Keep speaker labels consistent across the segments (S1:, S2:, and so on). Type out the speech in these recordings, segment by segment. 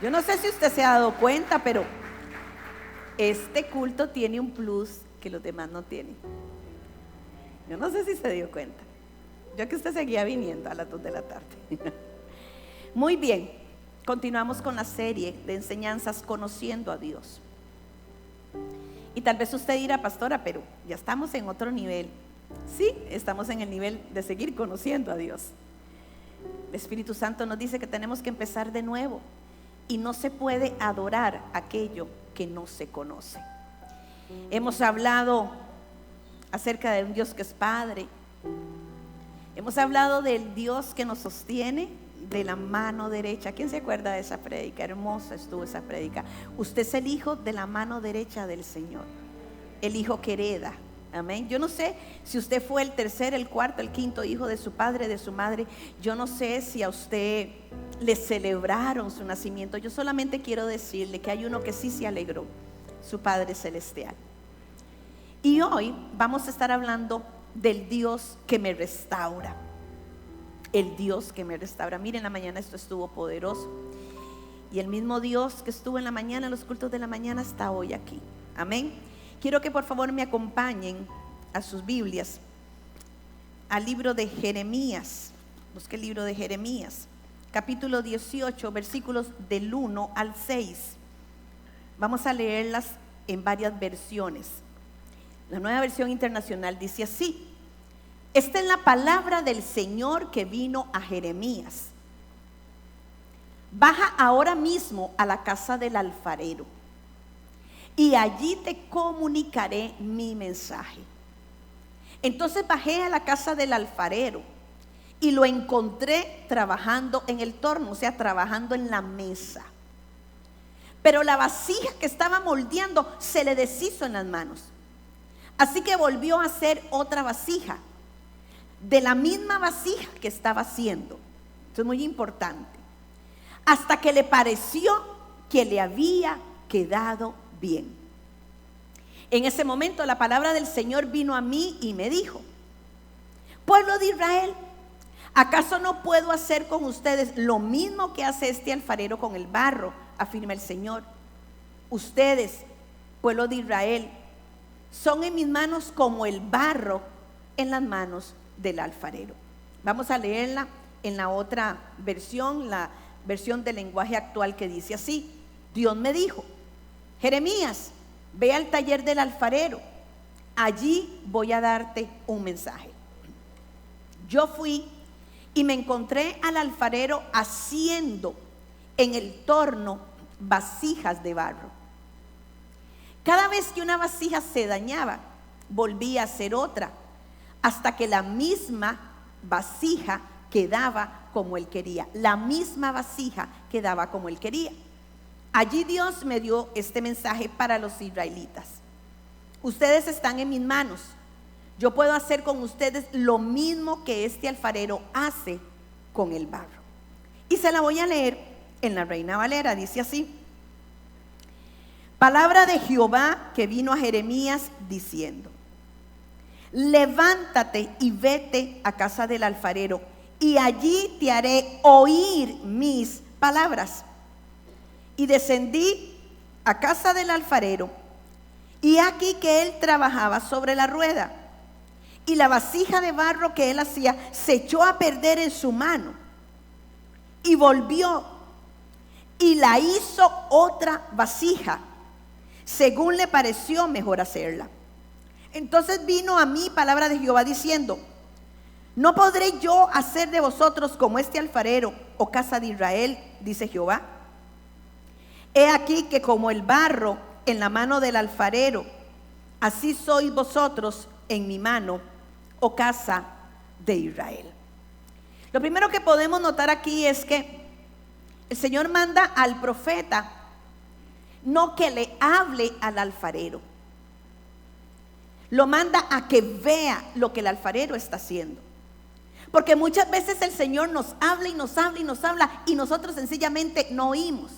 S1: Yo no sé si usted se ha dado cuenta, pero este culto tiene un plus que los demás no tienen. Yo no sé si se dio cuenta. Yo que usted seguía viniendo a las 2 de la tarde. Muy bien, continuamos con la serie de enseñanzas conociendo a Dios. Y tal vez usted dirá, pastora, pero ya estamos en otro nivel. Sí, estamos en el nivel de seguir conociendo a Dios. El Espíritu Santo nos dice que tenemos que empezar de nuevo y no se puede adorar aquello que no se conoce. Hemos hablado acerca de un Dios que es Padre. Hemos hablado del Dios que nos sostiene de la mano derecha. ¿Quién se acuerda de esa prédica? Hermosa estuvo esa prédica. Usted es el hijo de la mano derecha del Señor, el hijo que hereda. Amén. Yo no sé si usted fue el tercer, el cuarto, el quinto hijo de su padre, de su madre. Yo no sé si a usted le celebraron su nacimiento. Yo solamente quiero decirle que hay uno que sí se alegró, su Padre Celestial. Y hoy vamos a estar hablando del Dios que me restaura. El Dios que me restaura. Miren, en la mañana esto estuvo poderoso. Y el mismo Dios que estuvo en la mañana, en los cultos de la mañana, está hoy aquí. Amén. Quiero que por favor me acompañen a sus Biblias, al libro de Jeremías. Busque el libro de Jeremías, capítulo 18, versículos del 1 al 6. Vamos a leerlas en varias versiones. La Nueva Versión Internacional dice así: esta es la palabra del Señor que vino a Jeremías. Baja ahora mismo a la casa del alfarero y allí te comunicaré mi mensaje. Entonces bajé a la casa del alfarero y lo encontré trabajando en el torno, o sea, trabajando en la mesa. Pero la vasija que estaba moldeando se le deshizo en las manos. Así que volvió a hacer otra vasija, de la misma vasija que estaba haciendo. Esto es muy importante. Hasta que le pareció que le había quedado bien. En ese momento la palabra del Señor vino a mí y me dijo: pueblo de Israel, ¿acaso no puedo hacer con ustedes lo mismo que hace este alfarero con el barro? Afirma el Señor. Ustedes, pueblo de Israel, son en mis manos como el barro en las manos del alfarero. Vamos a leerla en la otra versión, la versión del lenguaje actual, que dice así: Dios me dijo: Jeremías, ve al taller del alfarero, allí voy a darte un mensaje. Yo fui y me encontré al alfarero haciendo en el torno vasijas de barro. Cada vez que una vasija se dañaba, volvía a hacer otra, hasta que la misma vasija quedaba como él quería. La misma vasija quedaba como él quería. Allí Dios me dio este mensaje para los israelitas: ustedes están en mis manos. Yo puedo hacer con ustedes lo mismo que este alfarero hace con el barro. Y se la voy a leer en la Reina Valera. Dice así: palabra de Jehová que vino a Jeremías diciendo: levántate y vete a casa del alfarero, y allí te haré oír mis palabras. Y descendí a casa del alfarero, y aquí que él trabajaba sobre la rueda, y la vasija de barro que él hacía se echó a perder en su mano, y volvió y la hizo otra vasija, según le pareció mejor hacerla. Entonces vino a mí palabra de Jehová diciendo: ¿no podré yo hacer de vosotros como este alfarero, oh casa de Israel? Dice Jehová. He aquí que como el barro en la mano del alfarero, así sois vosotros en mi mano, oh casa de Israel. Lo primero que podemos notar aquí es que el Señor manda al profeta no que le hable al alfarero, lo manda a que vea lo que el alfarero está haciendo. Porque muchas veces el Señor nos habla y nos habla y nos habla, y nosotros sencillamente no oímos.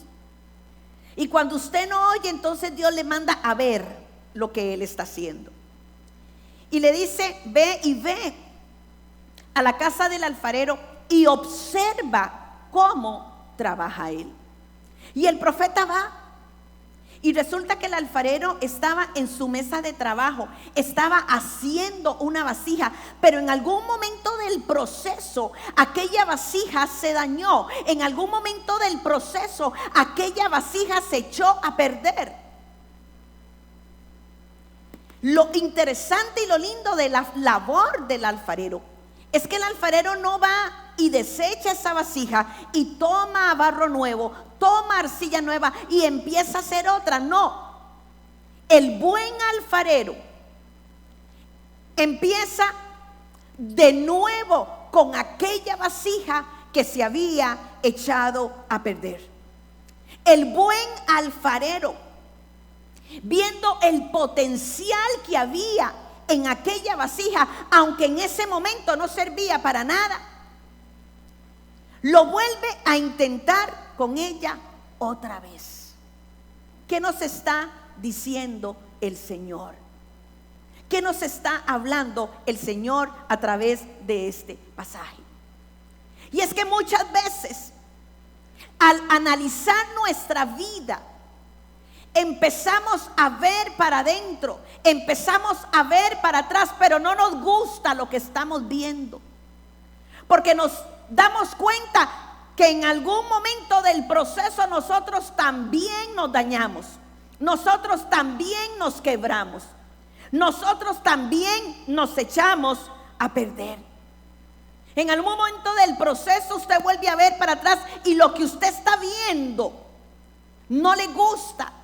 S1: Y cuando usted no oye, entonces Dios le manda a ver lo que Él está haciendo. Y le dice: ve y ve a la casa del alfarero y observa cómo trabaja él. Y el profeta va. Y resulta que el alfarero estaba en su mesa de trabajo, estaba haciendo una vasija, pero en algún momento del proceso aquella vasija se dañó, en algún momento del proceso aquella vasija se echó a perder. Lo interesante y lo lindo de la labor del alfarero es que el alfarero no va y desecha esa vasija y toma barro nuevo, toma arcilla nueva y empieza a hacer otra. No, el buen alfarero empieza de nuevo con aquella vasija que se había echado a perder. El buen alfarero, viendo el potencial que había en aquella vasija, aunque en ese momento no servía para nada, lo vuelve a intentar con ella otra vez. ¿Qué nos está diciendo el Señor? ¿Qué nos está hablando el Señor a través de este pasaje? Y es que muchas veces, al analizar nuestra vida, empezamos a ver para adentro, empezamos a ver para atrás, pero no nos gusta lo que estamos viendo, porque nos damos cuenta que en algún momento del proceso nosotros también nos dañamos, nosotros también nos quebramos, nosotros también nos echamos a perder. En algún momento del proceso usted vuelve a ver para atrás y lo que usted está viendo no le gusta.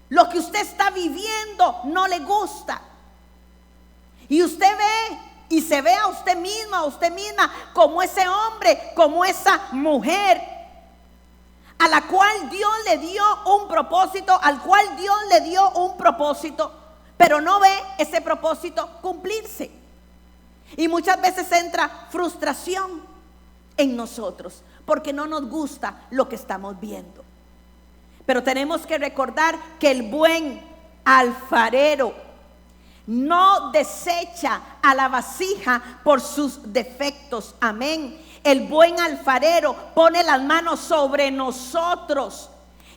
S1: Lo que usted está viviendo no le gusta. Y usted ve y se ve a usted misma como ese hombre, como esa mujer a la cual Dios le dio un propósito, al cual Dios le dio un propósito, pero no ve ese propósito cumplirse. Y muchas veces entra frustración en nosotros porque no nos gusta lo que estamos viendo. Pero tenemos que recordar que el buen alfarero no desecha a la vasija por sus defectos. Amén. El buen alfarero pone las manos sobre nosotros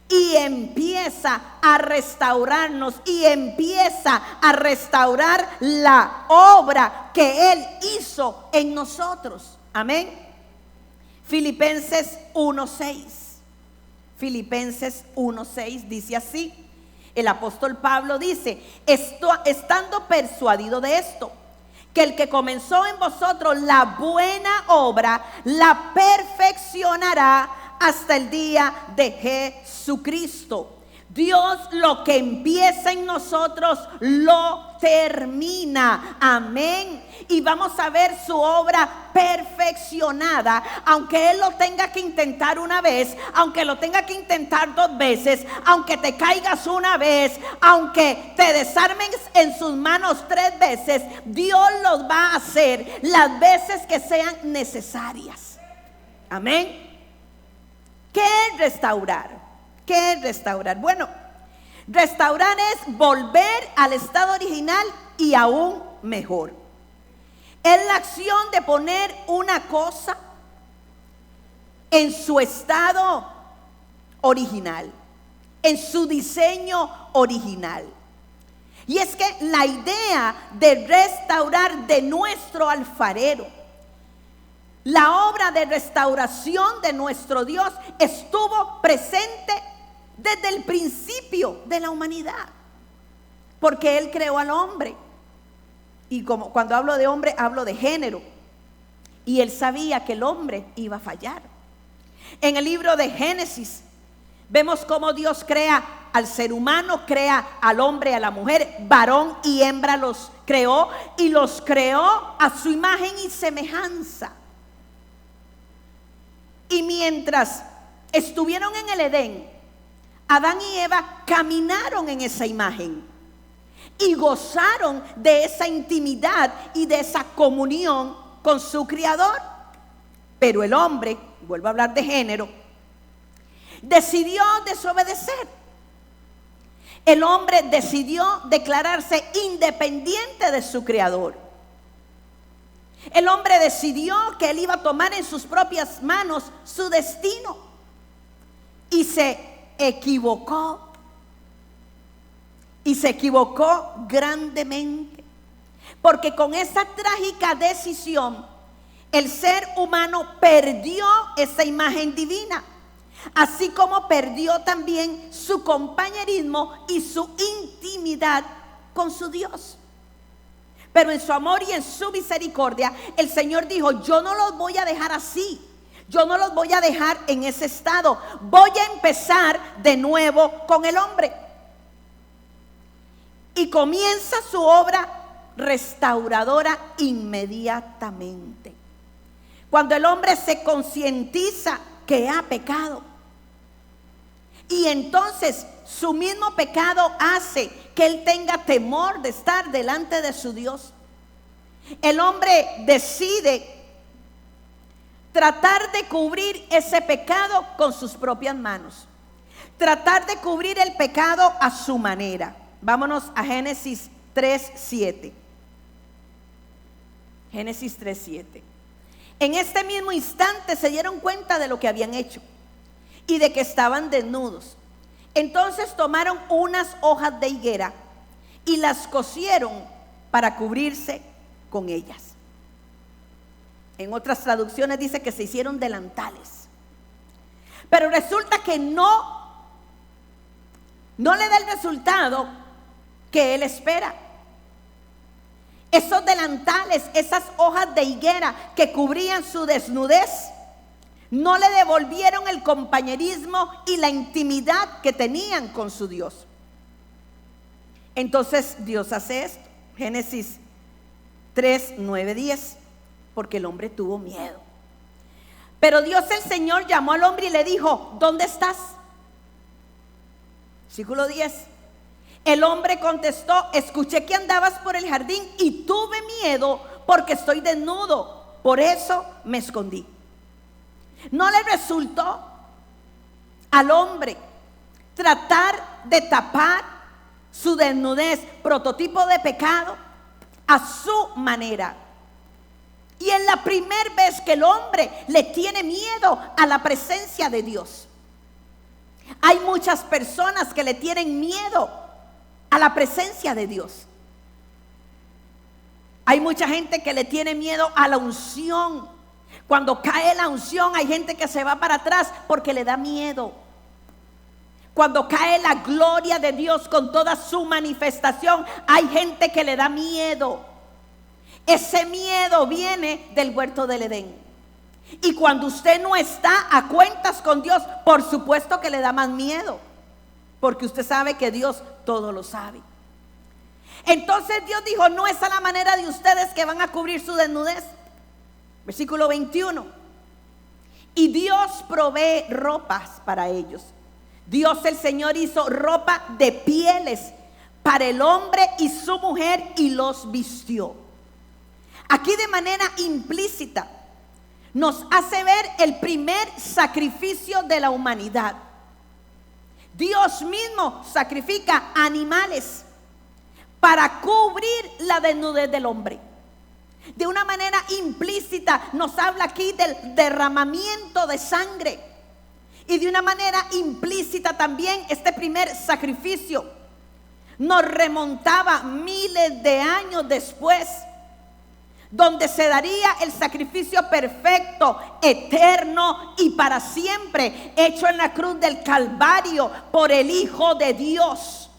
S1: y empieza a restaurarnos y empieza a restaurar la obra que Él hizo en nosotros. Amén. Filipenses 1:6. Filipenses 1:6 dice así. El apóstol Pablo dice: estando persuadido de esto, que el que comenzó en vosotros la buena obra, la perfeccionará hasta el día de Jesucristo. Dios lo que empieza en nosotros lo termina. Amén. Y vamos a ver su obra perfeccionada, aunque Él lo tenga que intentar una vez, aunque lo tenga que intentar 2 veces, aunque te caigas una vez, aunque te desarmen en sus manos 3 veces, Dios los va a hacer las veces que sean necesarias. Amén. ¿Qué es restaurar? ¿Qué es restaurar? Bueno, restaurar es volver al estado original y aún mejor. Es la acción de poner una cosa en su estado original, en su diseño original. Y es que la idea de restaurar de nuestro alfarero, la obra de restauración de nuestro Dios estuvo presente desde el principio de la humanidad, porque Él creó al hombre. Y como cuando hablo de hombre, hablo de género. Y Él sabía que el hombre iba a fallar. En el libro de Génesis vemos cómo Dios crea al ser humano, crea al hombre y a la mujer, varón y hembra los creó, y los creó a su imagen y semejanza. Y mientras estuvieron en el Edén, Adán y Eva caminaron en esa imagen y gozaron de esa intimidad y de esa comunión con su Creador. Pero el hombre, vuelvo a hablar de género, decidió desobedecer. El hombre decidió declararse independiente de su Creador. El hombre decidió que él iba a tomar en sus propias manos su destino. y se equivocó. Y se equivocó grandemente, porque con esa trágica decisión el ser humano perdió esa imagen divina, así como perdió también su compañerismo y su intimidad con su Dios. Pero en su amor y en su misericordia, el Señor dijo: yo no los voy a dejar así, yo no los voy a dejar en ese estado, voy a empezar de nuevo con el hombre. Y comienza su obra restauradora inmediatamente. Cuando el hombre se concientiza que ha pecado, y entonces su mismo pecado hace que él tenga temor de estar delante de su Dios, el hombre decide tratar de cubrir ese pecado con sus propias manos, tratar de cubrir el pecado a su manera. Vámonos a Génesis 3:7. Génesis 3:7. En este mismo instante se dieron cuenta de lo que habían hecho y de que estaban desnudos. Entonces tomaron unas hojas de higuera y las cosieron para cubrirse con ellas. En otras traducciones dice que se hicieron delantales. Pero resulta que no le da el resultado que él espera. Esos delantales, esas hojas de higuera que cubrían su desnudez, no le devolvieron el compañerismo y la intimidad que tenían con su Dios. Entonces Dios hace esto. Génesis 3:9-10. Porque el hombre tuvo miedo. Pero Dios el Señor llamó al hombre y le dijo: ¿dónde estás? Versículo 10. El hombre contestó: escuché que andabas por el jardín y tuve miedo porque estoy desnudo, por eso me escondí. No le resultó al hombre tratar de tapar su desnudez, prototipo de pecado, a su manera. Y es la primera vez que el hombre le tiene miedo a la presencia de Dios. Hay muchas personas que le tienen miedo a la presencia de Dios. Hay mucha gente que le tiene miedo a la unción. Cuando cae la unción, hay gente que se va para atrás porque le da miedo. Cuando cae la gloria de Dios con toda su manifestación, hay gente que le da miedo. Ese miedo viene del huerto del Edén. Y cuando usted no está a cuentas con Dios, por supuesto que le da más miedo, porque usted sabe que Dios todo lo sabe. Entonces Dios dijo: no es a la manera de ustedes que van a cubrir su desnudez. Versículo 21. Y Dios provee ropas para ellos. Dios el Señor hizo ropa de pieles para el hombre y su mujer y los vistió. Aquí de manera implícita nos hace ver el primer sacrificio de la humanidad. Dios mismo sacrifica animales para cubrir la desnudez del hombre. De una manera implícita nos habla aquí del derramamiento de sangre. Y de una manera implícita también este primer sacrificio nos remontaba miles de años después, donde se daría el sacrificio perfecto, eterno y para siempre, hecho en la cruz del Calvario por el Hijo de Dios.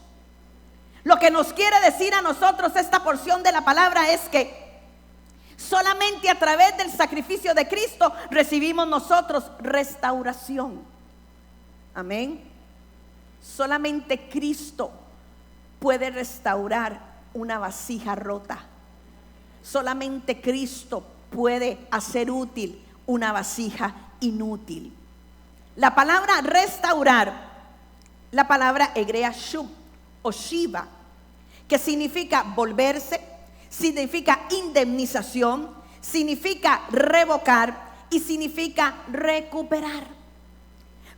S1: Lo que nos quiere decir a nosotros esta porción de la palabra es que solamente a través del sacrificio de Cristo recibimos nosotros restauración. Amén. Solamente Cristo puede restaurar una vasija rota. Solamente Cristo puede hacer útil una vasija inútil. La palabra restaurar, la palabra hebrea shub o shiva, que significa volverse, significa indemnización, significa revocar y significa recuperar.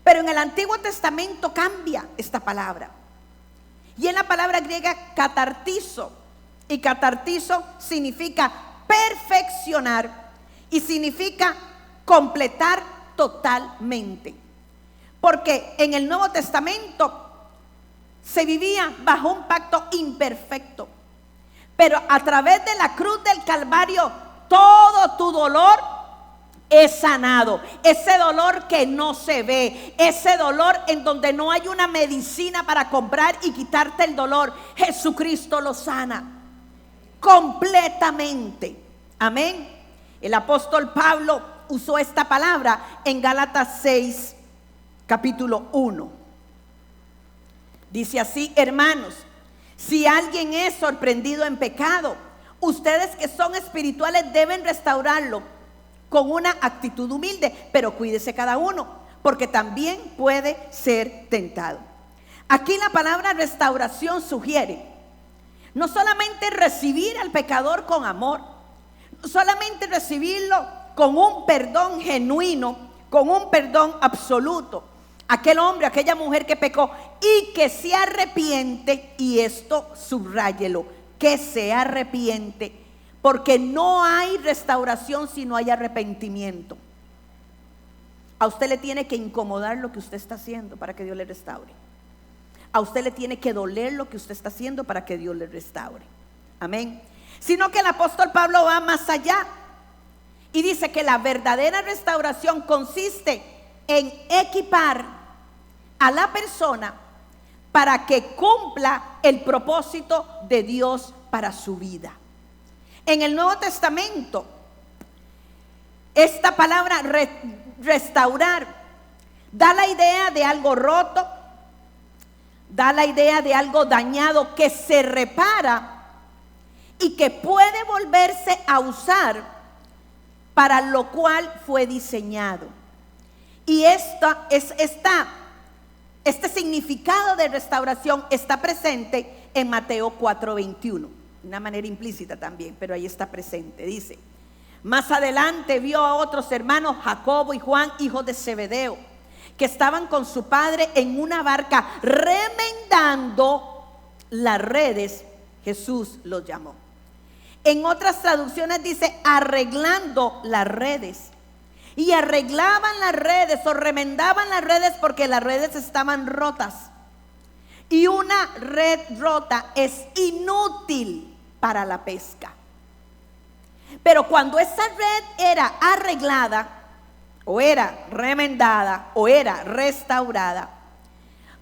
S1: Pero en el Antiguo Testamento cambia esta palabra. Y en la palabra griega catartizo. Y catartizo significa perfeccionar y significa completar totalmente. Porque en el Nuevo Testamento se vivía bajo un pacto imperfecto. Pero a través de la cruz del Calvario, todo tu dolor es sanado. Ese dolor que no se ve, ese dolor en donde no hay una medicina para comprar y quitarte el dolor, Jesucristo lo sana completamente. Amén. El apóstol Pablo usó esta palabra en Gálatas 6, capítulo 1. Dice así: hermanos, si alguien es sorprendido en pecado, ustedes que son espirituales deben restaurarlo con una actitud humilde, pero cuídese cada uno, porque también puede ser tentado. Aquí la palabra restauración sugiere no solamente recibir al pecador con amor, no solamente recibirlo con un perdón genuino, con un perdón absoluto. Aquel hombre, aquella mujer que pecó y que se arrepiente, y esto subráyelo, que se arrepiente, porque no hay restauración si no hay arrepentimiento. A usted le tiene que incomodar lo que usted está haciendo para que Dios le restaure. A usted le tiene que doler lo que usted está haciendo para que Dios le restaure. Amén. Sino que el apóstol Pablo va más allá y dice que la verdadera restauración consiste en equipar a la persona para que cumpla el propósito de Dios para su vida. En el Nuevo Testamento, esta palabra restaurar da la idea de algo roto, da la idea de algo dañado que se repara y que puede volverse a usar para lo cual fue diseñado. Y este significado de restauración está presente en Mateo 4:21, de una manera implícita también, pero ahí está presente. Dice: más adelante vio a otros hermanos, Jacobo y Juan, hijos de Zebedeo, que estaban con su padre en una barca remendando las redes. Jesús los llamó. En otras traducciones dice arreglando las redes. Y arreglaban las redes o remendaban las redes porque las redes estaban rotas. Y una red rota es inútil para la pesca. Pero cuando esa red era arreglada, o era remendada, o era restaurada,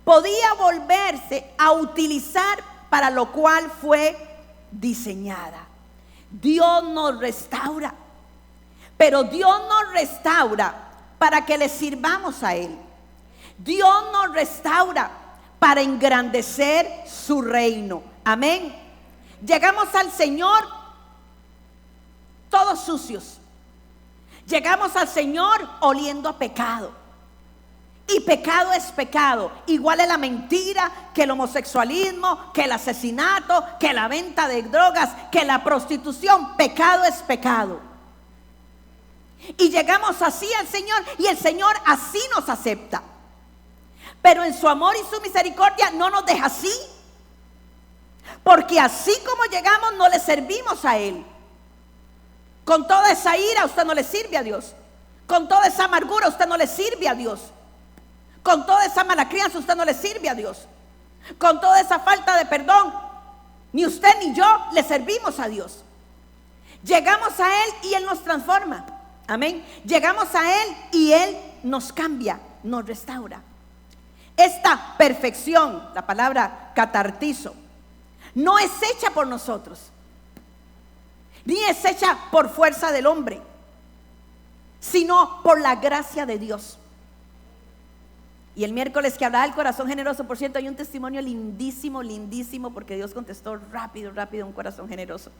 S1: podía volverse a utilizar para lo cual fue diseñada. Dios nos restaura. Pero Dios nos restaura para que le sirvamos a Él. Dios nos restaura para engrandecer su reino. Amén. Llegamos al Señor todos sucios. Llegamos al Señor oliendo a pecado. Y pecado es pecado. Igual es la mentira, que el homosexualismo, que el asesinato, que la venta de drogas, que la prostitución. Pecado es pecado. Y llegamos así al Señor y el Señor así nos acepta. Pero en su amor y su misericordia no nos deja así. Porque así como llegamos no le servimos a Él. Con toda esa ira usted no le sirve a Dios. Con toda esa amargura usted no le sirve a Dios. Con toda esa mala crianza usted no le sirve a Dios. Con toda esa falta de perdón, ni usted ni yo le servimos a Dios. Llegamos a Él y Él nos transforma. Amén. Llegamos a Él y Él nos cambia, nos restaura. Esta perfección, la palabra catartizo, no es hecha por nosotros, ni es hecha por fuerza del hombre, sino por la gracia de Dios. Y el miércoles que hablaba del corazón generoso, por cierto, hay un testimonio lindísimo, lindísimo, porque Dios contestó rápido un corazón generoso.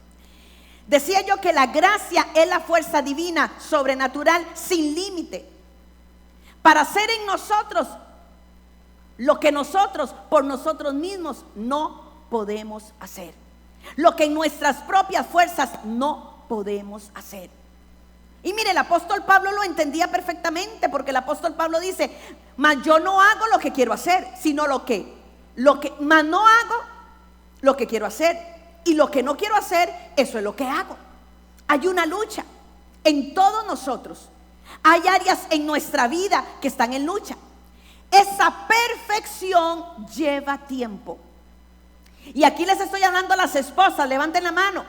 S1: Decía yo que la gracia es la fuerza divina, sobrenatural, sin límite, para hacer en nosotros lo que nosotros por nosotros mismos no podemos hacer, lo que en nuestras propias fuerzas no podemos hacer. Y mire, el apóstol Pablo lo entendía perfectamente, porque el apóstol Pablo dice: mas yo no hago lo que quiero hacer, sino mas no hago lo que quiero hacer. Y lo que no quiero hacer, eso es lo que hago. Hay una lucha en todos nosotros. Hay áreas en nuestra vida que están en lucha. esa perfección lleva tiempo. Y aquí les estoy hablando a las esposas, levanten la mano.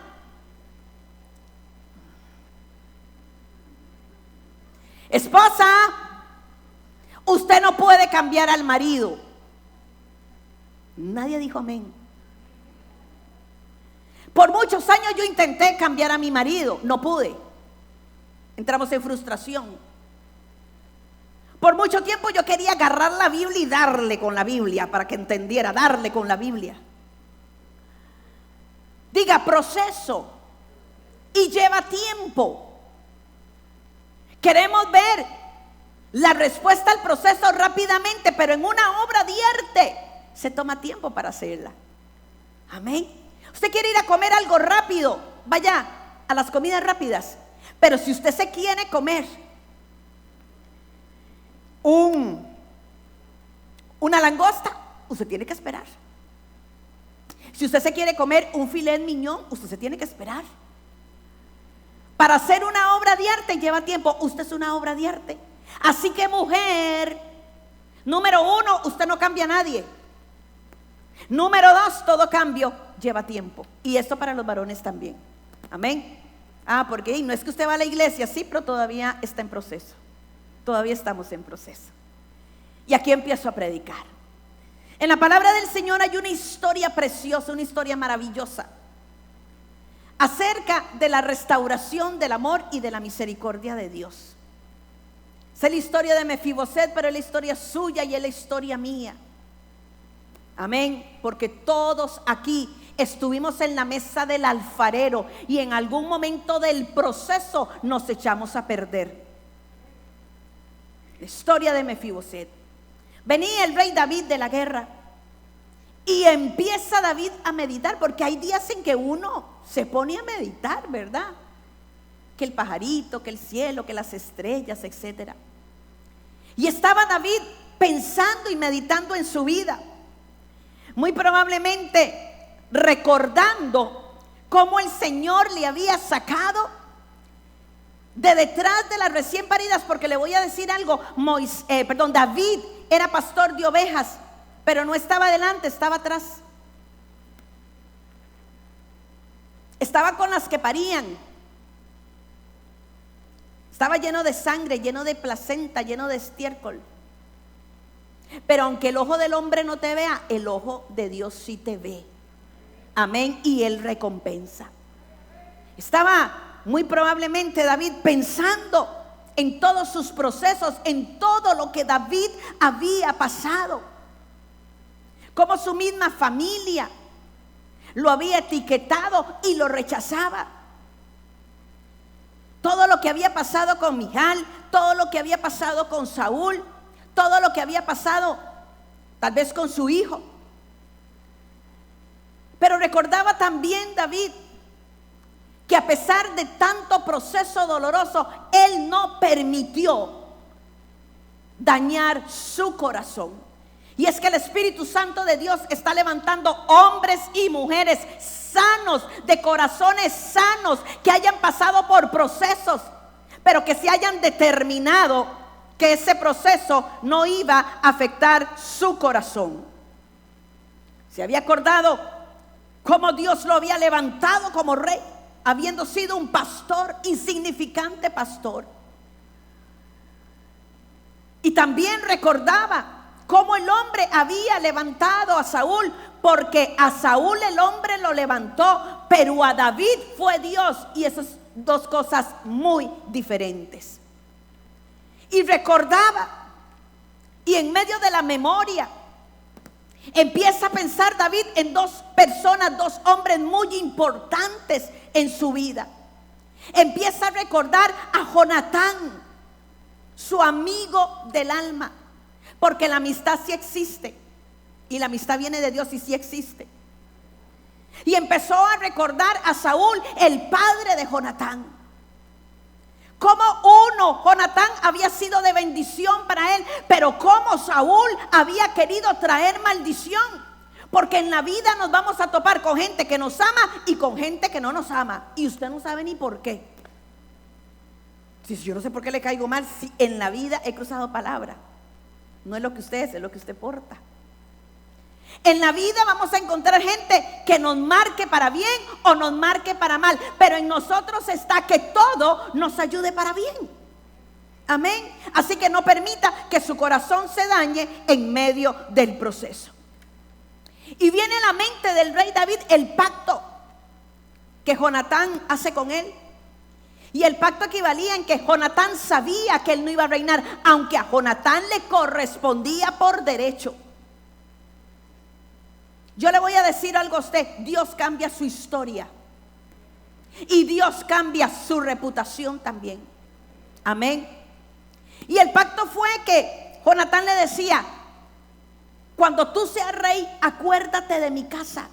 S1: Esposa, usted no puede cambiar al marido. Nadie dijo amén. Por muchos años yo intenté cambiar a mi marido, no pude. Entramos en frustración. Por mucho tiempo yo quería agarrar la Biblia y darle con la Biblia para que entendiera, darle con la Biblia. Diga proceso, y lleva tiempo. Queremos ver la respuesta al proceso rápidamente, pero en una obra de arte se toma tiempo para hacerla. Amén. Usted quiere ir a comer algo rápido, vaya a las comidas rápidas. Pero si usted se quiere comer una langosta, usted tiene que esperar. Si usted se quiere comer un filet mignon, usted se tiene que esperar. Para hacer una obra de arte lleva tiempo. Usted es una obra de arte. Así que mujer, número 1, usted no cambia a nadie. Número 2, todo cambio lleva tiempo. Y esto para los varones también. Amén. Porque no es que usted va a la iglesia, sí, pero todavía está en proceso. Todavía estamos en proceso. Y aquí empiezo a predicar. En la palabra del Señor hay una historia preciosa, una historia maravillosa, acerca de la restauración del amor y de la misericordia de Dios. Es la historia de Mefiboset, pero es la historia suya y es la historia mía. Amén, porque todos aquí estuvimos en la mesa del alfarero y en algún momento del proceso nos echamos a perder. La historia de Mefiboset. Venía el rey David de la guerra y empieza David a meditar, porque hay días en que uno se pone a meditar, ¿verdad? Que el pajarito, que el cielo, que las estrellas, etc. Y estaba David pensando y meditando en su vida, muy probablemente recordando cómo el Señor le había sacado de detrás de las recién paridas, porque le voy a decir algo, David era pastor de ovejas, pero no estaba adelante, estaba atrás. Estaba con las que parían. Estaba lleno de sangre, lleno de placenta, lleno de estiércol. Pero aunque el ojo del hombre no te vea, el ojo de Dios sí te ve. Amén. Y Él recompensa. Estaba muy probablemente David pensando en todos sus procesos, en todo lo que David había pasado, cómo su misma familia lo había etiquetado y lo rechazaba. Todo lo que había pasado con Mijal, todo lo que había pasado con Saúl, todo lo que había pasado tal vez con su hijo. Pero recordaba también David que a pesar de tanto proceso doloroso, él no permitió dañar su corazón. Y es que el Espíritu Santo de Dios está levantando hombres y mujeres sanos, de corazones sanos, que hayan pasado por procesos, pero que se hayan determinado que ese proceso no iba a afectar su corazón. Se había acordado cómo Dios lo había levantado como rey, habiendo sido un pastor, insignificante pastor. Y también recordaba cómo el hombre había levantado a Saúl, porque a Saúl el hombre lo levantó, pero a David fue Dios, y esas dos cosas muy diferentes. Y recordaba, y en medio de la memoria empieza a pensar David en dos personas, dos hombres muy importantes en su vida. Empieza a recordar a Jonatán, su amigo del alma, porque la amistad sí existe, y la amistad viene de Dios y sí existe. Y empezó a recordar a Saúl, el padre de Jonatán. Como Jonatán había sido de bendición para él, pero como Saúl había querido traer maldición. Porque en la vida nos vamos a topar con gente que nos ama y con gente que no nos ama, y usted no sabe ni por qué. Si yo no sé por qué le caigo mal, si en la vida he cruzado palabra, No es lo que usted es lo que usted porta. En la vida vamos a encontrar gente que nos marque para bien o nos marque para mal, pero en nosotros está que todo nos ayude para bien. Amén. Así que no permita que su corazón se dañe en medio del proceso. Y viene a la mente del rey David el pacto que Jonatán hace con él. Y el pacto equivalía en que Jonatán sabía que él no iba a reinar, aunque a Jonatán le correspondía por derecho. Yo le voy a decir algo a usted: Dios cambia su historia y Dios cambia su reputación también. Amén. Y el pacto fue que Jonatán le decía: cuando tú seas rey, acuérdate de mi casa,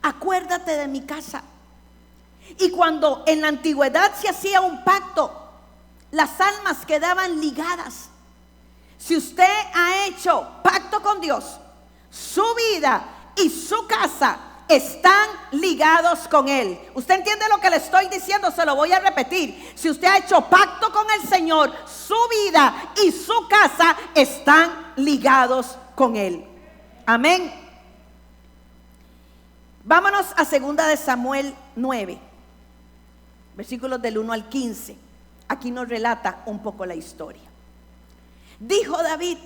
S1: acuérdate de mi casa. Y cuando en la antigüedad se hacía un pacto, las almas quedaban ligadas. Si usted ha hecho pacto con Dios, su vida y su casa están ligados con Él. ¿Usted entiende lo que le estoy diciendo? Se lo voy a repetir. Si usted ha hecho pacto con el Señor, su vida y su casa están ligados con Él. Amén. Vámonos a 2 de Samuel 9, versículos del 1 al 15. Aquí nos relata un poco la historia. Dijo David: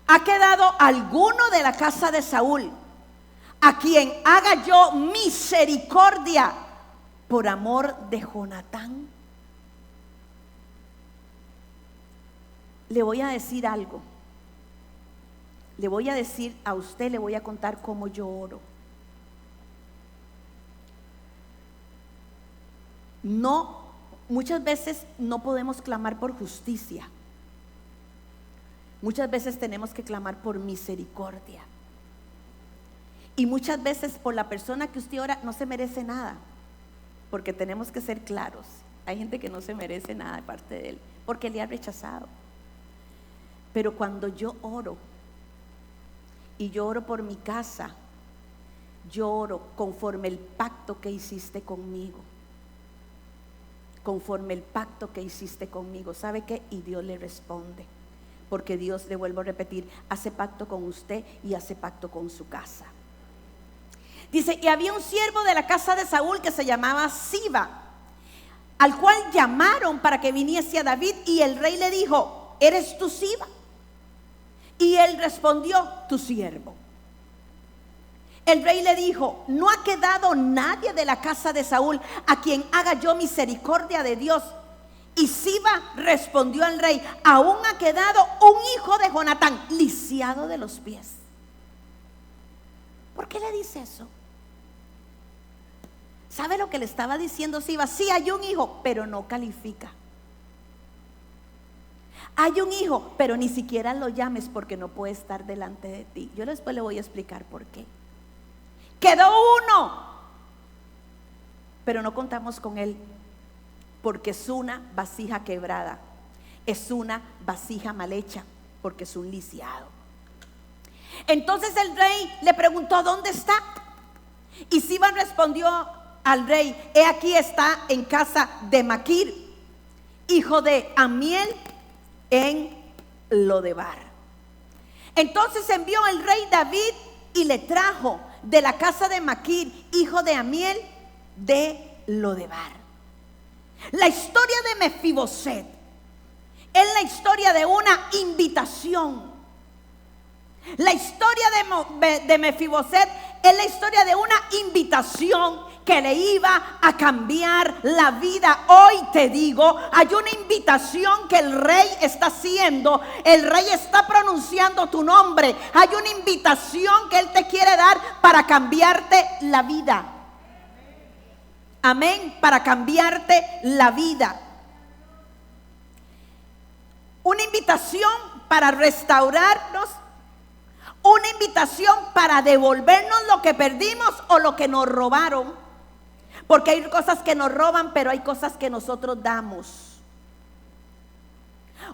S1: ¿ha quedado alguno de la casa de Saúl a quien haga yo misericordia por amor de Jonatán? Le voy a decir algo. Le voy a decir a usted, le voy a contar cómo yo oro. No, muchas veces no podemos clamar por justicia. Muchas veces tenemos que clamar por misericordia. Y muchas veces por la persona que usted ora no se merece nada, porque tenemos que ser claros. Hay gente que no se merece nada de parte de Él, porque le ha rechazado. Pero cuando yo oro, y yo oro por mi casa, yo oro conforme el pacto que hiciste conmigo. Conforme el pacto que hiciste conmigo. ¿Sabe qué? Y Dios le responde. Porque Dios, le vuelvo a repetir, hace pacto con usted y hace pacto con su casa. Dice: y había un siervo de la casa de Saúl que se llamaba Siba, al cual llamaron para que viniese a David, y el rey le dijo: ¿eres tú Siba? Y él respondió: tu siervo. El rey le dijo: no ha quedado nadie de la casa de Saúl a quien haga yo misericordia de Dios. Y Siba respondió al rey: aún ha quedado un hijo de Jonatán, lisiado de los pies. ¿Por qué le dice eso? ¿Sabe lo que le estaba diciendo Siba? Sí, hay un hijo, pero no califica. Hay un hijo, pero ni siquiera lo llames porque no puede estar delante de ti. Yo después le voy a explicar por qué. Quedó uno, pero no contamos con él, porque es una vasija quebrada, es una vasija mal hecha, porque es un lisiado. Entonces el rey le preguntó: ¿dónde está? Y Siba respondió al rey: he aquí, está en casa de Maquir, hijo de Amiel, en Lodebar. Entonces envió el rey David y le trajo de la casa de Maquir, hijo de Amiel, de Lodebar. La historia de Mefiboset es la historia de una invitación. La historia de Mefiboset es la historia de una invitación que le iba a cambiar la vida. Hoy te digo, hay una invitación que el rey está haciendo. El rey está pronunciando tu nombre. Hay una invitación que él te quiere dar para cambiarte la vida. Amén, para cambiarte la vida. Una invitación para restaurarnos. Una invitación para devolvernos lo que perdimos o lo que nos robaron. Porque hay cosas que nos roban, pero hay cosas que nosotros damos.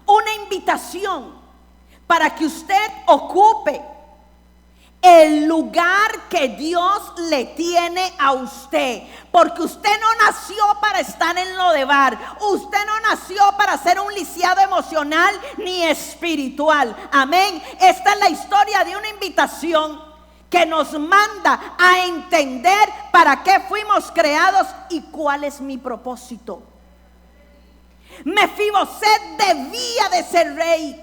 S1: Una invitación para que usted ocupe el lugar que Dios le tiene a usted. Porque usted no nació para estar en Lodebar. Usted no nació para ser un lisiado emocional ni espiritual. Amén. Esta es la historia de una invitación que nos manda a entender para qué fuimos creados y cuál es mi propósito. Mefiboset debía de ser rey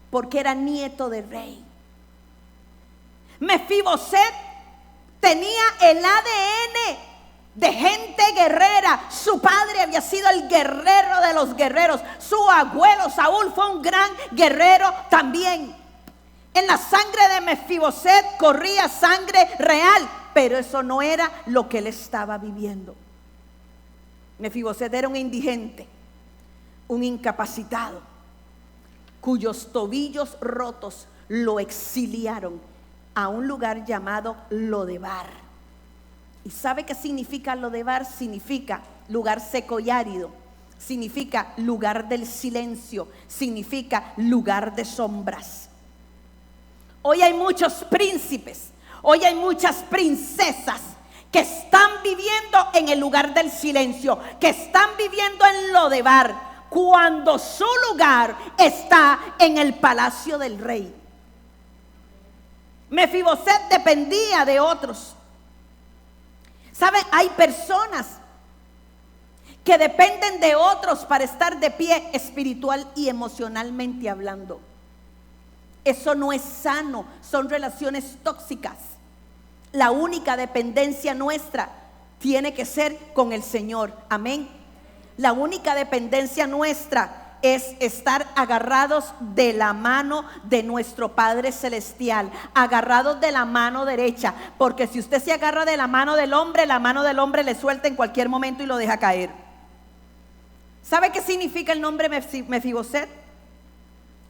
S1: porque era nieto de rey. Mefiboset tenía el ADN de gente guerrera. Su padre había sido el guerrero de los guerreros. Su abuelo Saúl fue un gran guerrero también. En la sangre de Mefiboset corría sangre real, pero eso no era lo que él estaba viviendo. Mefiboset era un indigente, un incapacitado, cuyos tobillos rotos lo exiliaron a un lugar llamado Lodebar. ¿Y sabe qué significa Lodebar? Significa lugar seco y árido, significa lugar del silencio, significa lugar de sombras. Hoy hay muchos príncipes, hoy hay muchas princesas que están viviendo en el lugar del silencio, que están viviendo en Lodebar, cuando su lugar está en el palacio del rey. Mefiboset dependía de otros. ¿Sabe? Hay personas que dependen de otros para estar de pie espiritual y emocionalmente hablando. Eso no es sano, son relaciones tóxicas. La única dependencia nuestra tiene que ser con el Señor. Amén. La única dependencia nuestra es estar agarrados de la mano de nuestro Padre Celestial, agarrados de la mano derecha, porque si usted se agarra de la mano del hombre le suelta en cualquier momento y lo deja caer. ¿Sabe qué significa el nombre Mefiboset?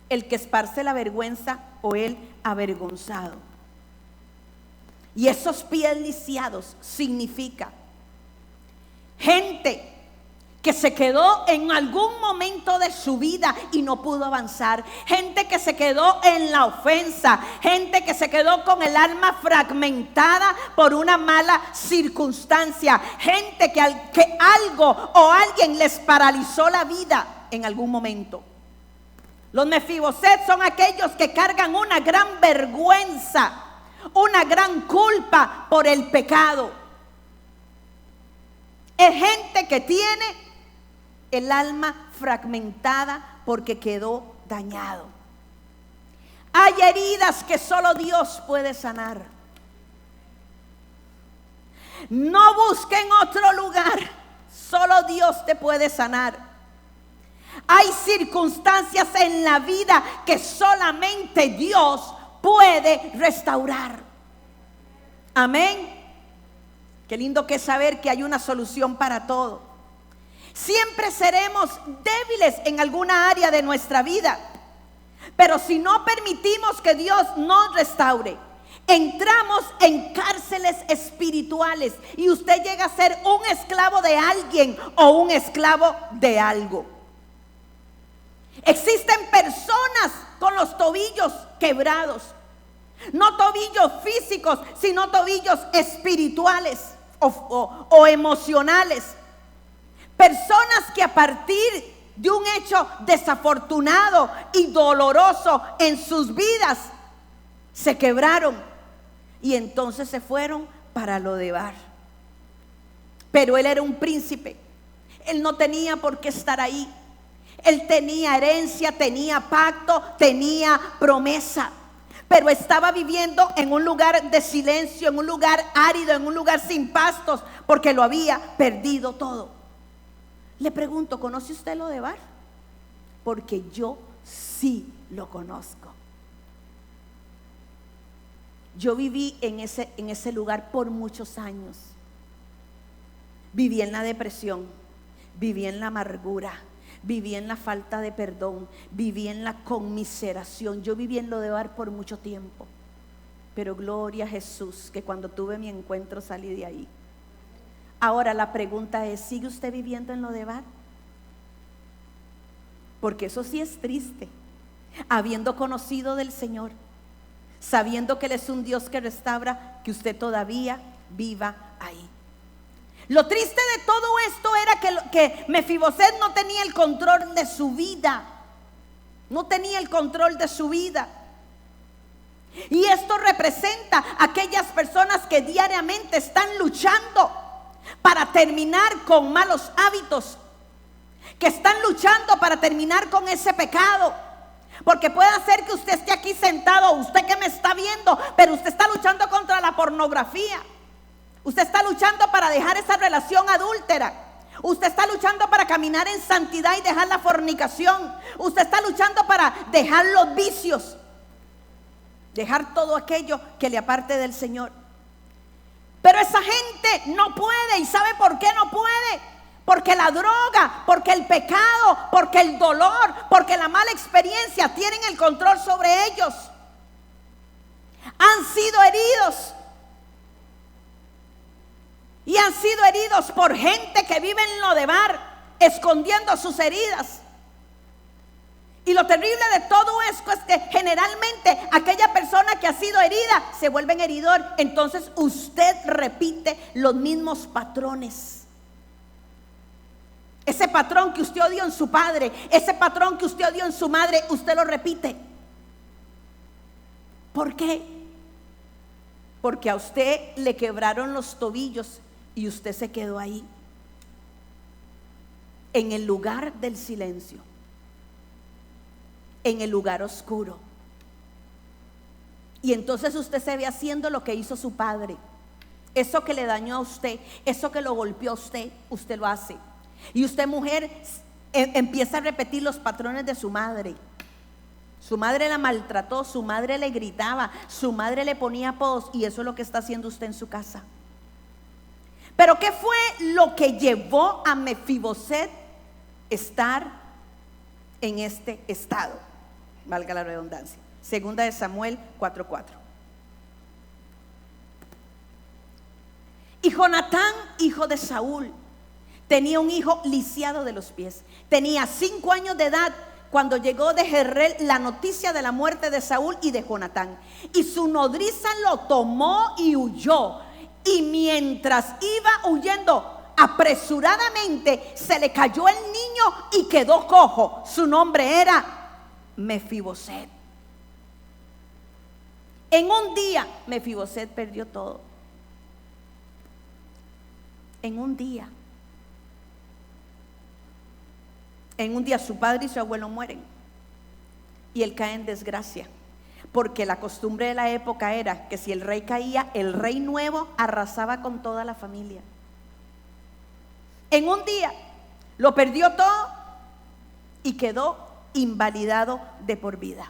S1: El que esparce la vergüenza o el avergonzado. Y esos pies lisiados significa gente que se quedó en algún momento de su vida y no pudo avanzar, gente que se quedó en la ofensa, gente que se quedó con el alma fragmentada por una mala circunstancia, gente que algo o alguien les paralizó la vida en algún momento. Los Mefiboset son aquellos que cargan una gran vergüenza, una gran culpa por el pecado. Es gente que tiene el alma fragmentada porque quedó dañado. Hay heridas que solo Dios puede sanar. No busquen otro lugar, solo Dios te puede sanar. Hay circunstancias en la vida que solamente Dios puede restaurar. Amén. Qué lindo que es saber que hay una solución para todo. Siempre seremos débiles en alguna área de nuestra vida, pero si no permitimos que Dios nos restaure, entramos en cárceles espirituales y usted llega a ser un esclavo de alguien o un esclavo de algo. Existen personas con los tobillos quebrados, no tobillos físicos, sino tobillos espirituales o emocionales. Personas que a partir de un hecho desafortunado y doloroso en sus vidas se quebraron y entonces se fueron para Lodebar. Pero él era un príncipe, él no tenía por qué estar ahí. Él tenía herencia, tenía pacto, tenía promesa, pero estaba viviendo en un lugar de silencio, en un lugar árido, en un lugar sin pastos, porque lo había perdido todo. Le pregunto, ¿conoce usted Lodebar? Porque yo sí lo conozco. Yo viví en ese lugar por muchos años. Viví en la depresión, viví en la amargura, viví en la falta de perdón, viví en la conmiseración. Yo viví en Lodebar por mucho tiempo, pero gloria a Jesús que cuando tuve mi encuentro salí de ahí. Ahora la pregunta es, ¿sigue usted viviendo en Lodebar? Porque eso sí es triste, habiendo conocido del Señor, sabiendo que Él es un Dios que restaura, que usted todavía viva ahí. Lo triste de todo esto era que Mefiboset no tenía el control de su vida. No tenía el control de su vida. Y esto representa a aquellas personas que diariamente están luchando para terminar con malos hábitos, que están luchando para terminar con ese pecado. Porque puede ser que usted esté aquí sentado, usted que me está viendo, pero usted está luchando contra la pornografía. Usted está luchando para dejar esa relación adúltera. Usted está luchando para caminar en santidad y dejar la fornicación. Usted está luchando para dejar los vicios, dejar todo aquello que le aparte del Señor. Pero esa gente no puede. ¿Y sabe por qué no puede? Porque la droga, porque el pecado, porque el dolor, porque la mala experiencia tienen el control sobre ellos. Han sido heridos. Y han sido heridos por gente que vive en Lodebar, escondiendo sus heridas. Y lo terrible de todo esto es que generalmente aquella persona que ha sido herida se vuelve en heridor. Entonces usted repite los mismos patrones. Ese patrón que usted odió en su padre, ese patrón que usted odió en su madre, usted lo repite. ¿Por qué? Porque a usted le quebraron los tobillos y usted se quedó ahí, en el lugar del silencio, en el lugar oscuro. Y entonces usted se ve haciendo lo que hizo su padre. Eso que le dañó a usted, eso que lo golpeó a usted, usted lo hace. Y usted, mujer, empieza a repetir los patrones de su madre. Su madre la maltrató, su madre le gritaba, su madre le ponía apodos, y eso es lo que está haciendo usted en su casa. Pero ¿qué fue lo que llevó a Mefiboset estar en este estado? Valga la redundancia. Segunda de Samuel 4:4. Y Jonatán, hijo de Saúl, tenía un hijo lisiado de los pies. Tenía 5 años de edad cuando llegó de Jezreel la noticia de la muerte de Saúl y de Jonatán. Y su nodriza lo tomó y huyó. Y mientras iba huyendo apresuradamente, se le cayó el niño y quedó cojo. Su nombre era Mefiboset. En un día Mefiboset perdió todo. En un día su padre y su abuelo mueren. Y él cae en desgracia. Porque la costumbre de la época era que si el rey caía, el rey nuevo arrasaba con toda la familia. En un día lo perdió todo y quedó invalidado de por vida.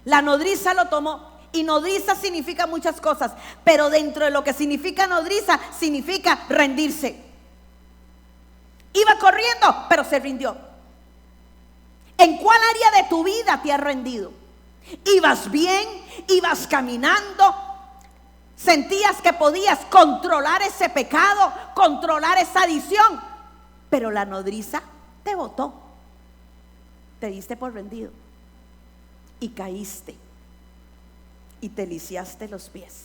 S1: La nodriza lo tomó. Y nodriza significa muchas cosas, pero dentro de lo que significa nodriza, significa rendirse. Iba corriendo, pero se rindió. ¿En cuál área de tu vida te has rendido? Ibas bien, ibas caminando, sentías que podías controlar ese pecado, controlar esa adicción, pero la nodriza te botó. Te diste por rendido y caíste y te lisiaste los pies.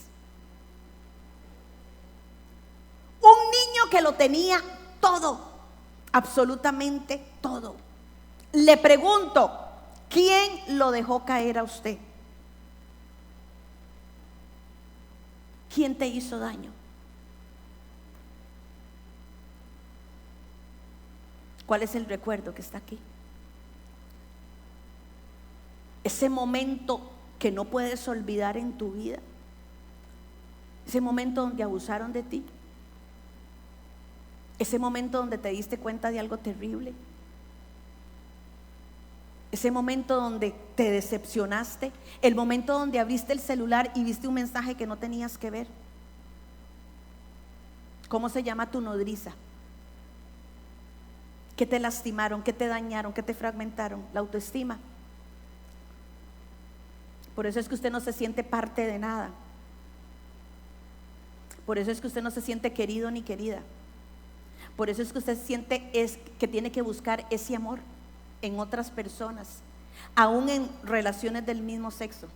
S1: Un niño que lo tenía todo, absolutamente todo. Le pregunto, ¿quién lo dejó caer a usted? ¿Quién te hizo daño? ¿Cuál es el recuerdo que está aquí? Ese momento que no puedes olvidar en tu vida. Ese momento donde abusaron de ti. Ese momento donde te diste cuenta de algo terrible. Ese momento donde te decepcionaste. El momento donde abriste el celular y viste un mensaje que no tenías que ver. ¿Cómo se llama tu nodriza? ¿Qué te lastimaron? ¿Qué te dañaron? ¿Qué te fragmentaron? La autoestima. Por eso es que usted no se siente parte de nada. Por eso es que usted no se siente querido ni querida. Por eso es que usted siente que tiene que buscar ese amor en otras personas, aún en relaciones del mismo sexo.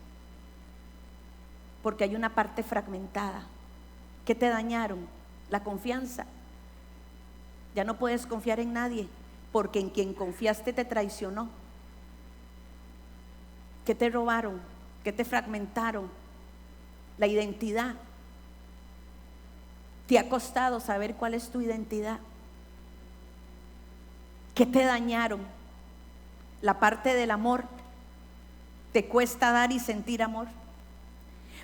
S1: Porque hay una parte fragmentada. ¿Qué te dañaron? La confianza. Ya no puedes confiar en nadie, porque en quien confiaste te traicionó. ¿Qué te robaron? ¿Qué te fragmentaron? La identidad. ¿Te ha costado saber cuál es tu identidad? ¿Qué te dañaron? La parte del amor. ¿Te cuesta dar y sentir amor?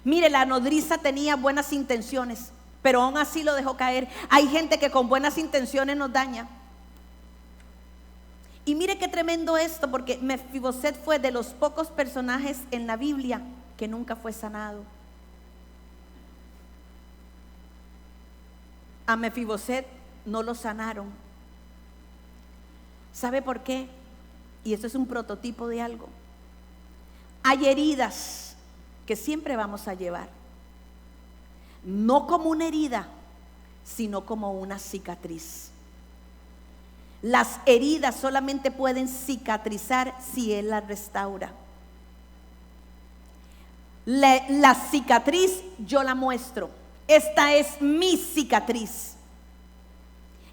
S1: Mire, la nodriza tenía buenas intenciones, pero aún así lo dejó caer. Hay gente que con buenas intenciones nos daña. Y mire qué tremendo esto, porque Mefiboset fue de los pocos personajes en la Biblia que nunca fue sanado. A Mefiboset no lo sanaron. ¿Sabe por qué? Y esto es un prototipo de algo. Hay heridas que siempre vamos a llevar, no como una herida, sino como una cicatriz. Las heridas solamente pueden cicatrizar si Él las restaura. La cicatriz yo la muestro. Esta es mi cicatriz.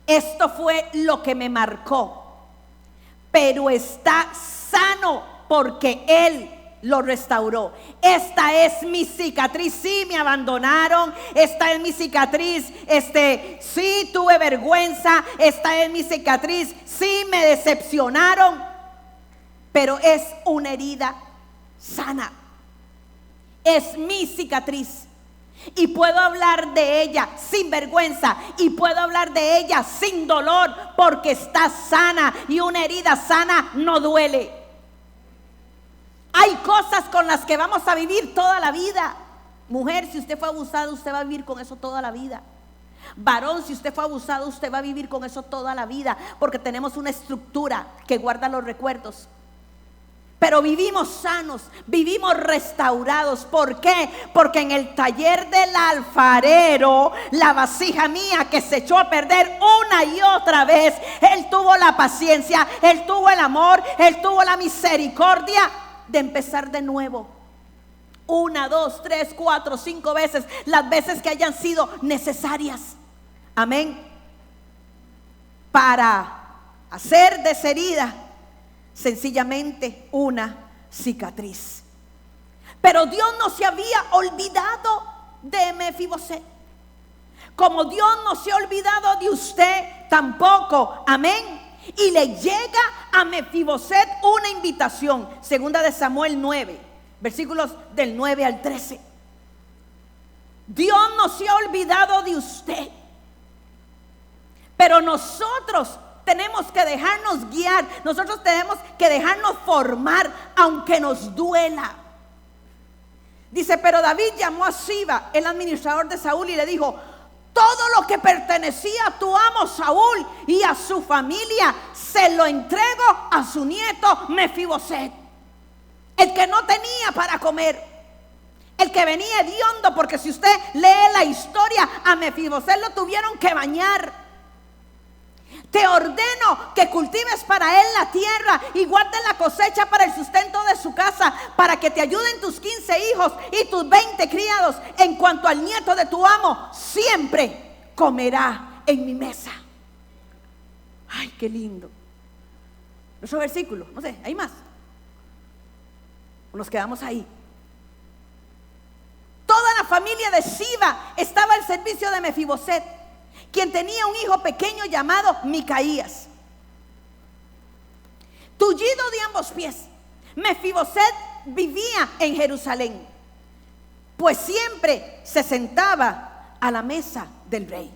S1: Esto fue lo que me marcó, pero está sano porque Él lo restauró. Esta es mi cicatriz. Sí, me abandonaron. Esta es mi cicatriz. Sí, tuve vergüenza. Esta es mi cicatriz. Sí, me decepcionaron, pero es una herida sana. Es mi cicatriz. Y puedo hablar de ella sin vergüenza, y puedo hablar de ella sin dolor, porque está sana, y una herida sana no duele. Hay cosas con las que vamos a vivir toda la vida. Mujer, si usted fue abusado, usted va a vivir con eso toda la vida. Varón, si usted fue abusado, usted va a vivir con eso toda la vida, porque tenemos una estructura que guarda los recuerdos. Pero vivimos sanos, vivimos restaurados. ¿Por qué? Porque en el taller del alfarero, la vasija mía que se echó a perder una y otra vez, Él tuvo la paciencia, Él tuvo el amor, Él tuvo la misericordia de empezar de nuevo. 1, 2, 3, 4, 5 veces, las veces que hayan sido necesarias. Amén. Para hacer de esa herida sencillamente una cicatriz. Pero Dios no se había olvidado de Mefiboset, como Dios no se ha olvidado de usted tampoco. Amén. Y le llega a Mefiboset una invitación. Segunda de Samuel 9, versículos del 9 al 13. Dios no se ha olvidado de usted, pero nosotros tenemos que dejarnos guiar. Nosotros tenemos que dejarnos formar, aunque nos duela. Dice, pero David llamó a Siba, el administrador de Saúl, y le dijo: todo lo que pertenecía a tu amo Saúl y a su familia se lo entrego a su nieto Mefiboset, el que no tenía para comer, el que venía hediondo, porque si usted lee la historia, a Mefiboset lo tuvieron que bañar. Te ordeno que cultives para él la tierra y guardes la cosecha para el sustento de su casa, para que te ayuden tus 15 hijos y tus 20 criados. En cuanto al nieto de tu amo, siempre comerá en mi mesa. Ay, qué lindo. Otro versículo, no sé, ¿hay más? ¿O nos quedamos ahí? Toda la familia de Siba estaba al servicio de Mefiboset, quien tenía un hijo pequeño llamado Micaías, tullido de ambos pies. Mefiboset vivía en Jerusalén, pues siempre se sentaba a la mesa del rey.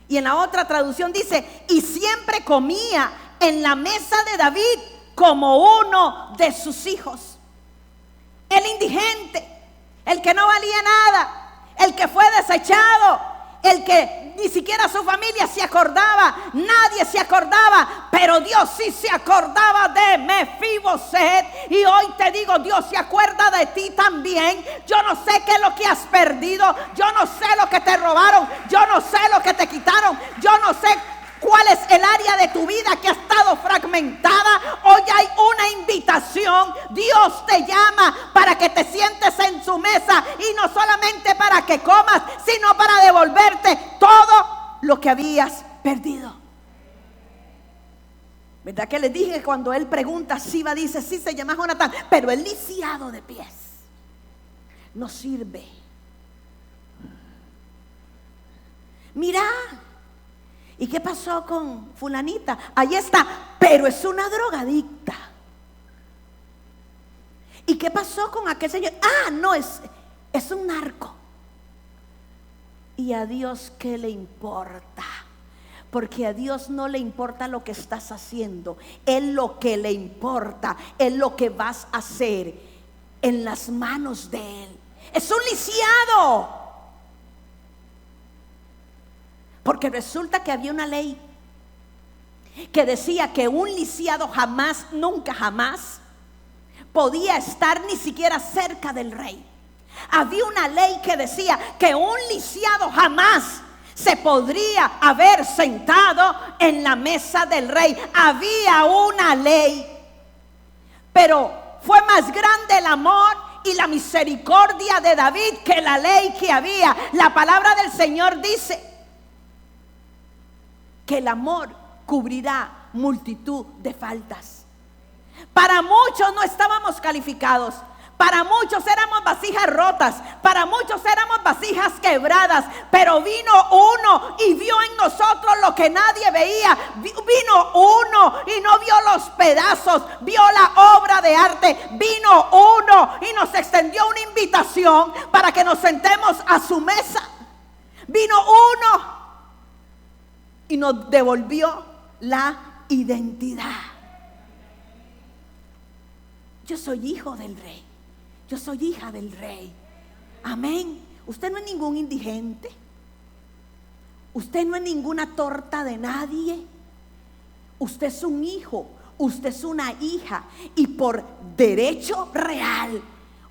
S1: Y en la otra traducción dice: y siempre comía en la mesa de David como uno de sus hijos. El indigente, el que no valía nada, el que fue desechado, el que ni siquiera su familia se acordaba, nadie se acordaba, pero Dios sí se acordaba de Mefiboset. Y hoy te digo, Dios se acuerda de ti también. Yo no sé qué es lo que has perdido, yo no sé lo que te robaron, yo no sé lo que te quitaron, yo no sé ¿Cuál es el área de tu vida que ha estado fragmentada? Hoy hay una invitación. Dios te llama para que te sientes en su mesa, y no solamente para que comas, sino para devolverte todo lo que habías perdido. ¿Verdad que les dije que cuando él pregunta, Siba dice, sí, se llama Jonatán, pero el lisiado de pies no sirve? Mira, ¿y qué pasó con fulanita? Ahí está, pero es una drogadicta. ¿Y qué pasó con aquel señor? Ah, no, es un narco. ¿Y a Dios qué le importa? Porque a Dios no le importa lo que estás haciendo. Él lo que le importa es lo que vas a hacer en las manos de Él. Es un lisiado. Porque resulta que había una ley que decía que un lisiado jamás, nunca jamás podía estar ni siquiera cerca del rey. Había una ley que decía que un lisiado jamás se podría haber sentado en la mesa del rey. Había una ley, pero fue más grande el amor y la misericordia de David que la ley que había. La palabra del Señor dice que el amor cubrirá multitud de faltas. Para muchos no estábamos calificados. Para muchos éramos vasijas rotas, para muchos éramos vasijas quebradas, pero vino uno y vio en nosotros lo que nadie veía. Vino uno y no vio los pedazos, vio la obra de arte. Vino uno y nos extendió una invitación para que nos sentemos a su mesa. Vino uno y nos devolvió la identidad. Yo soy hijo del rey. Yo soy hija del rey. Amén. Usted no es ningún indigente. Usted no es ninguna torta de nadie. Usted es un hijo. Usted es una hija. Y por derecho real,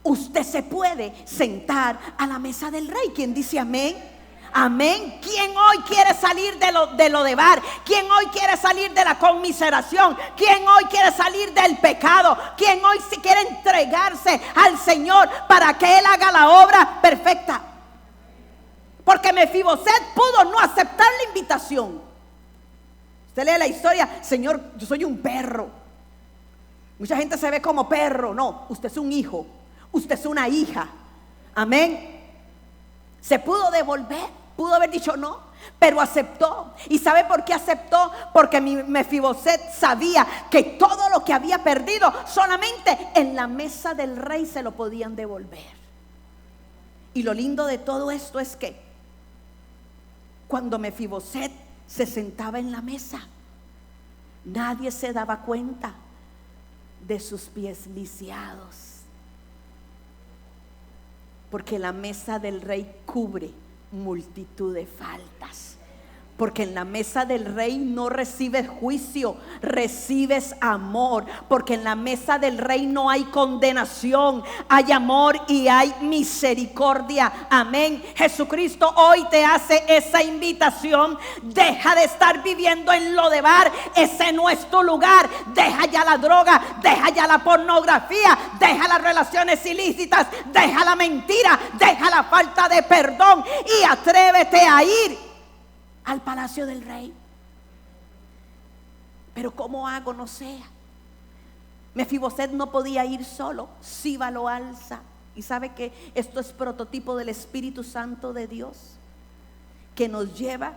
S1: usted se puede sentar a la mesa del rey. ¿Quién dice amén? Amén. ¿Quién hoy quiere salir de lo de bar? ¿Quién hoy quiere salir de la conmiseración? ¿Quién hoy quiere salir del pecado? ¿Quién hoy quiere entregarse al Señor para que Él haga la obra perfecta? Porque Mefiboset pudo no aceptar la invitación. Usted lee la historia, Señor, yo soy un perro. Mucha gente se ve como perro. No, usted es un hijo. Usted es una hija. Amén. Se pudo devolver. Pudo haber dicho no, pero aceptó. ¿Y sabe por qué aceptó? Porque Mefiboset sabía que todo lo que había perdido solamente en la mesa del rey se lo podían devolver. Y lo lindo de todo esto es que cuando Mefiboset se sentaba en la mesa, nadie se daba cuenta de sus pies lisiados, porque la mesa del rey cubre multitud de faltas. Porque en la mesa del rey no recibes juicio, recibes amor. Porque en la mesa del rey no hay condenación, hay amor y hay misericordia. Amén. Jesucristo hoy te hace esa invitación. Deja de estar viviendo en lo de bar. Ese no es tu lugar. Deja ya la droga, deja ya la pornografía, deja las relaciones ilícitas, deja la mentira, deja la falta de perdón y atrévete a ir al palacio del rey. Pero ¿cómo hago? No sé. Mefiboset no podía ir solo. Siba lo alza. Y sabe que esto es prototipo del Espíritu Santo de Dios, que nos lleva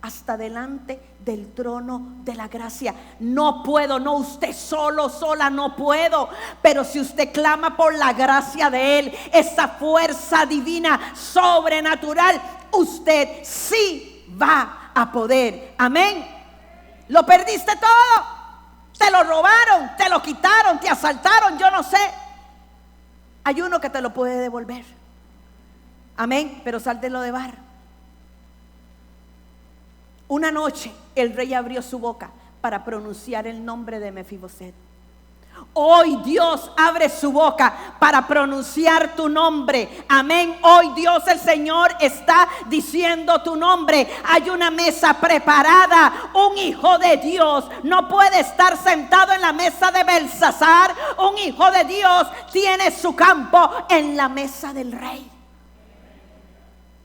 S1: hasta delante del trono de la gracia. No puedo, no, usted solo, sola no puedo. Pero si usted clama por la gracia de Él, esa fuerza divina, sobrenatural, usted sí va a poder. Amén. Lo perdiste todo. Te lo robaron, te lo quitaron, te asaltaron, yo no sé. Hay uno que te lo puede devolver. Amén. Pero sal de lo de bar. Una noche el rey abrió su boca para pronunciar el nombre de Mefiboset. Hoy Dios abre su boca para pronunciar tu nombre. Amén. Hoy Dios, el Señor, está diciendo tu nombre. Hay una mesa preparada. Un hijo de Dios no puede estar sentado en la mesa de Belsasar. Un hijo de Dios tiene su campo en la mesa del rey.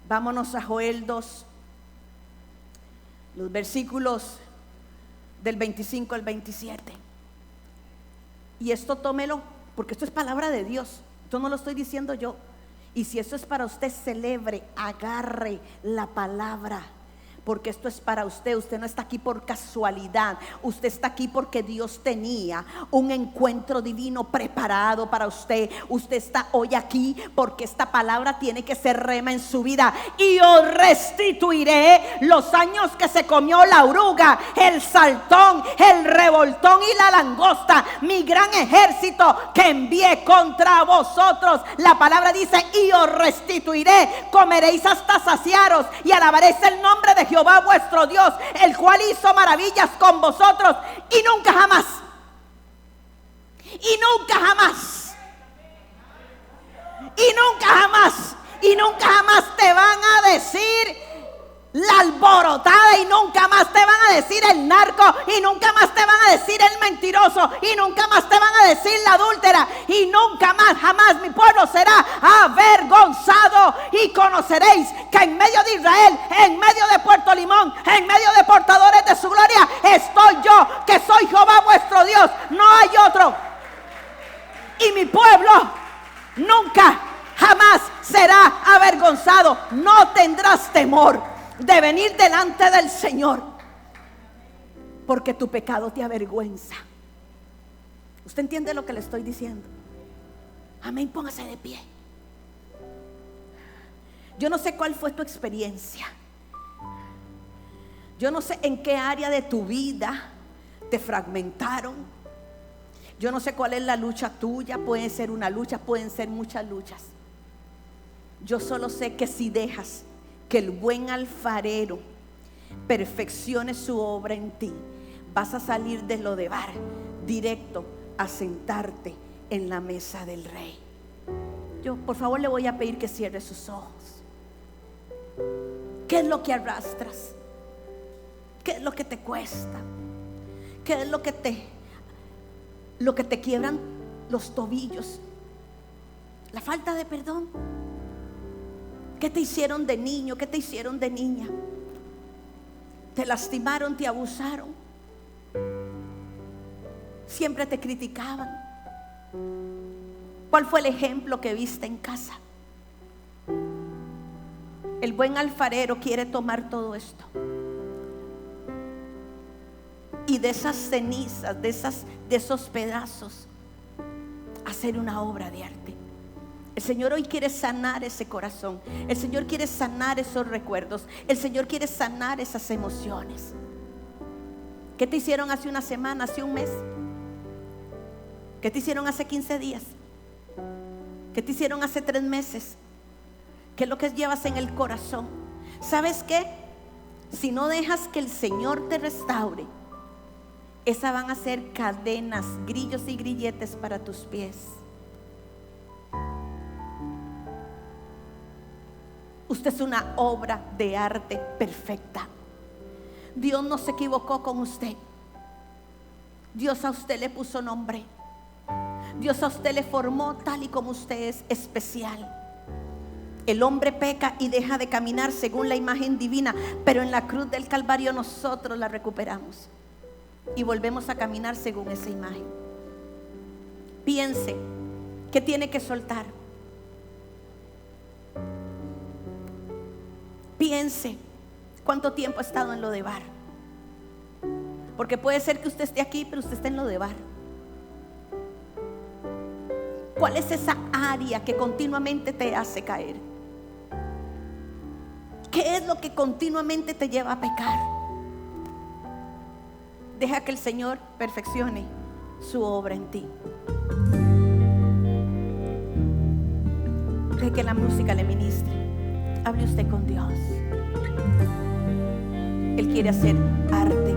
S1: Vámonos a Joel 2. Los versículos del 25 al 27. Y esto tómelo, porque esto es palabra de Dios. Esto no lo estoy diciendo yo. Y si eso es para usted, celebre, agarre la palabra, porque esto es para usted. Usted no está aquí por casualidad. Usted está aquí porque Dios tenía un encuentro divino preparado para usted. Usted está hoy aquí porque esta palabra tiene que ser rema en su vida. Y os restituiré los años que se comió la oruga, el saltón, el revoltón y la langosta, mi gran ejército que envié contra vosotros. La palabra dice: y os restituiré, comeréis hasta saciaros y alabaréis el nombre de Jehová vuestro Dios, el cual hizo maravillas con vosotros, y nunca jamás, y nunca jamás, y nunca jamás, y nunca jamás te van a decir la alborotada, y nunca más te van a decir el narco, y nunca más te van a decir el mentiroso, y nunca más te van a decir la adúltera, y nunca más, jamás mi pueblo será avergonzado. Y conoceréis que en medio de Israel, en medio de Puerto Limón, en medio de portadores de su gloria, estoy yo, que soy Jehová vuestro Dios, no hay otro. Y mi pueblo nunca, jamás será avergonzado. No tendrás temor de venir delante del Señor, porque tu pecado te avergüenza. ¿Usted entiende lo que le estoy diciendo? Amén. Póngase de pie. Yo no sé cuál fue tu experiencia. Yo no sé en qué área de tu vida te fragmentaron. Yo no sé cuál es la lucha tuya. Puede ser una lucha, pueden ser muchas luchas. Yo solo sé que si dejas que el buen alfarero perfeccione su obra en ti, vas a salir de Lodebar directo a sentarte en la mesa del rey. Yo, por favor, le voy a pedir que cierre sus ojos. ¿Qué es lo que arrastras? ¿Qué es lo que te cuesta? ¿Qué es lo que te quiebran los tobillos? La falta de perdón. ¿Qué te hicieron de niño? ¿Qué te hicieron de niña? ¿Te lastimaron? ¿Te abusaron? ¿Siempre te criticaban? ¿Cuál fue el ejemplo que viste en casa? El buen alfarero quiere tomar todo esto y de esas cenizas, de esos pedazos, hacer una obra de arte. El Señor hoy quiere sanar ese corazón. El Señor quiere sanar esos recuerdos. El Señor quiere sanar esas emociones. ¿Qué te hicieron hace una semana, hace un mes? ¿Qué te hicieron hace 15 días? ¿Qué te hicieron hace 3 meses? ¿Qué es lo que llevas en el corazón? ¿Sabes qué? Si no dejas que el Señor te restaure, esas van a ser cadenas, grillos y grilletes para tus pies. Usted es una obra de arte perfecta. Dios no se equivocó con usted. Dios a usted le puso nombre. Dios a usted le formó tal y como usted es especial. El hombre peca y deja de caminar según la imagen divina, pero en la cruz del Calvario nosotros la recuperamos y volvemos a caminar según esa imagen. Piense que tiene que soltar. Piense cuánto tiempo ha estado en Lodebar, porque puede ser que usted esté aquí, pero usted está en Lodebar. ¿Cuál es esa área que continuamente te hace caer? ¿Qué es lo que continuamente te lleva a pecar? Deja que el Señor perfeccione su obra en ti. Deja que la música le ministre. Hable usted con Dios. Él quiere hacer arte